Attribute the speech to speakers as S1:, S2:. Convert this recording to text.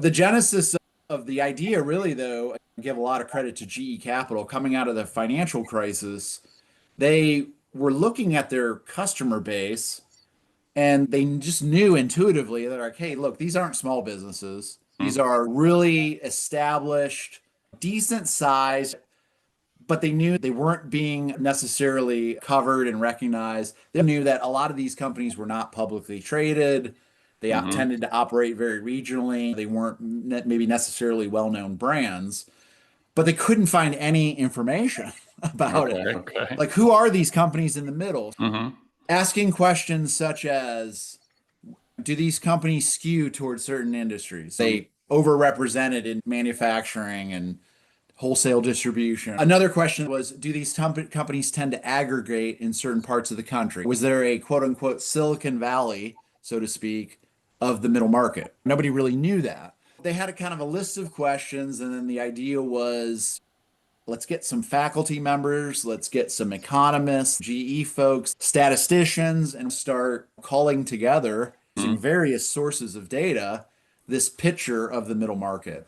S1: The genesis of the idea, really, though, I give a lot of credit to GE Capital coming out of the financial crisis. They were looking at their customer base and they just knew intuitively that, like, hey, look, these aren't small businesses. These
S2: Mhm.
S1: are really established, decent size, but they knew they weren't being necessarily covered and recognized. They knew that a lot of these companies were not publicly traded. They
S2: Mhm.
S1: tended to operate very regionally. They weren't maybe necessarily well-known brands, but they couldn't find any information about it.
S2: Okay. Okay.
S1: Like, who are these companies in the middle?
S2: Mhm.
S1: Asking questions such as, do these companies skew towards certain industries?
S2: Mhm.
S1: They overrepresented in manufacturing and wholesale distribution. Another question was, do these companies tend to aggregate in certain parts of the country? Was there a quote unquote Silicon Valley, so to speak, of the middle market? Nobody really knew that. They had a kind of a list of questions, and then the idea was, let's get some faculty members, let's get some economists, GE folks, statisticians, and start calling together using
S2: Mhm.
S1: various sources of data this picture of the middle market.